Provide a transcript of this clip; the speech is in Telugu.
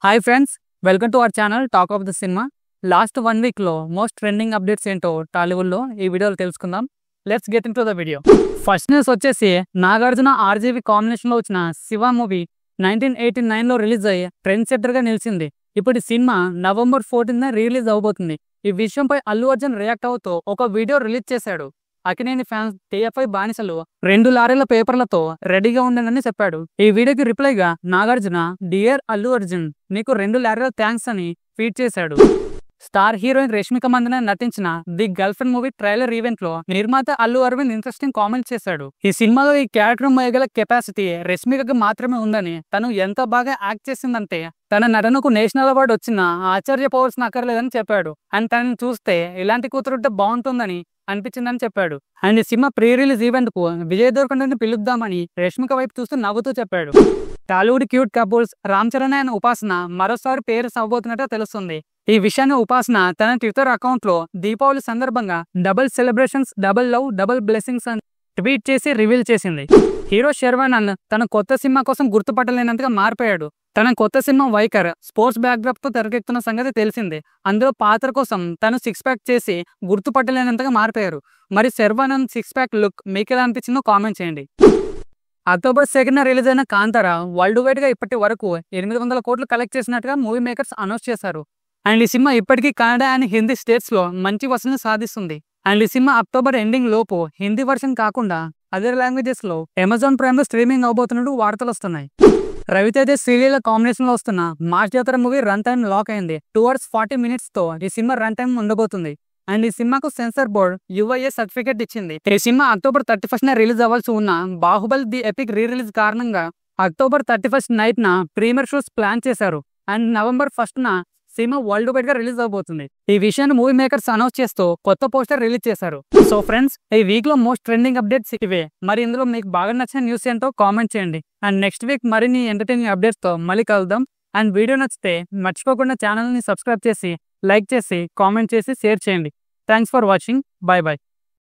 Hi friends, welcome to our channel talk of the cinema. Last 1 వీక్లో మోస్ట్ ట్రెండింగ్ అప్డేట్స్ ఏంటో టాలీవుడ్లో ఈ వీడియోలో తెలుసుకుందాం. Let's get in to the video. First news వచ్చేసి నాగార్జున ఆర్జీవి కాంబినేషన్లో వచ్చిన శివ మూవీ 1989లో రిలీజ్ అయ్యి ట్రెండ్ సెట్టర్గా నిలిచింది. ఇప్పుడు ఈ సినిమా November 14న రిలీజ్ అవబోతుంది. ఈ విషయంపై అల్లు అర్జున్ రియాక్ట్ అవుతూ ఒక వీడియో రిలీజ్ చేశాడు. అకినేని ఫ్యాన్స్ TFI బానిసలు 2 లారీల పేపర్లతో రెడీగా ఉండనని చెప్పాడు. ఈ వీడియోకి రిప్లైగా నాగార్జున డియర్ అల్లు అర్జున్ నీకు 2 లారీల థ్యాంక్స్ అని ట్వీట్ చేశాడు. స్టార్ హీరోయిన్ రష్మిక మందన నటించిన the girl friend movie trailer event లో నిర్మాత అల్లు అరవింద్ ఇంట్రెస్టింగ్ కామెంట్ చేశాడు. ఈ సినిమాలో ఈ క్యారెక్టర్ మోయగల కెపాసిటీ రష్మికకి మాత్రమే ఉందని, తను ఎంత బాగా యాక్ట్ చేసిందంటే తన నటనకు నేషనల్ అవార్డు వచ్చినా ఆశ్చర్యపోవాల్సిన అక్కర్లేదని చెప్పాడు. అండ్ తనని చూస్తే ఇలాంటి కూతురుంటే బాగుంటుందని అనిపించిందని చెప్పాడు. అండ్ ఈ సినిమా ప్రీ రిలీజ్ ఈవెంట్ కు విజయ్ దేవరకొండని పిలుద్దామని రష్మిక వైపు చూస్తూ నవ్వుతూ చెప్పాడు. Tollywood cute couples Ram Charan and ఉపాసన మరోసారి పేరు అవబోతున్నట్టు తెలుస్తుంది. ఈ విషయాన్ని ఉపాసన తన ట్విట్టర్ అకౌంట్ లో దీపావళి సందర్భంగా double celebrations, double love, double blessings అని ట్వీట్ చేసి రివీల్ చేసింది. హీరో శర్వానంద్ తన కొత్త సినిమా కోసం గుర్తుపట్టలేనంతగా మారిపోయాడు. తన కొత్త సినిమా వైకర్ స్పోర్ట్స్ బ్యాక్డ్రాప్ తో తెరకెక్కుతున్న సంగతి తెలిసిందే. అందులో పాత్ర కోసం తను 6 ప్యాక్ చేసి గుర్తుపట్టలేనంతగా మారిపోయారు. మరి శర్వానంద్ 6 ప్యాక్ లుక్ మీకు ఎలా అనిపించిందో కామెంట్ చేయండి. October 2న రిలీజ్ అయిన కాంతార వరల్డ్ వైడ్ గా ఇప్పటి వరకు 800 కోట్లు కలెక్ట్ చేసినట్టుగా మూవీ మేకర్స్ అనౌన్స్ చేశారు. అండ్ ఈ సినిమా ఇప్పటికీ కన్నడ అండ్ హిందీ స్టేట్స్ లో మంచి వసూలు సాధిస్తుంది. అండ్ ఈ సినిమా అక్టోబర్ ఎండింగ్ లోపు హిందీ వర్షన్ కాకుండా అదర్ లాంగ్వేజెస్ లో అమెజాన్ ప్రైమ్ లో స్ట్రీమింగ్ అవబోతున్నట్టు వార్తలు వస్తున్నాయి. రవితేజ శ్రీలీల కాంబినేషన్ లో వస్తున్న మాస్ జాతర మూవీ రన్ టైం లాక్ అయింది. 2 hours 40 minutes తో ఈ సినిమా రన్ టైం ఉండబోతుంది. అండ్ ఈ సినిమాకు సెన్సార్ బోర్డ్ UIA సర్టిఫికేట్ ఇచ్చింది. ఈ సినిమా October 31న రిలీజ్ అవ్వాల్సి ఉన్న Baahubali the epic re release కారణంగా October 31st నైట్ న ప్రీమియర్ షోస్ ప్లాన్ చేశారు. And November 1st cinema world wide గా రిలీజ్ అవబోతుంది. ఈ విషయాన్ని మూవీ మేకర్స్ అనౌన్స్ చేస్తూ కొత్త పోస్టర్ రిలీజ్ చేశారు. సో ఫ్రెండ్స్, ఈ వీక్ లో మోస్ట్ ట్రెండింగ్ అప్డేట్స్ ఇవే. మరి ఇందులో మీకు బాగా నచ్చిన న్యూస్ ఏంటో కామెంట్ చేయండి. అండ్ నెక్స్ట్ వీక్ మరిన్ని ఎంటర్టైనింగ్ అప్డేట్స్ తో మళ్ళీ కలుద్దాం. అండ్ వీడియో నచ్చితే మర్చిపోకుండా ఛానల్ ని సబ్స్క్రైబ్ చేసి, లైక్ చేసి, కామెంట్ చేసి, షేర్ చేయండి. Thanks for watching. By by.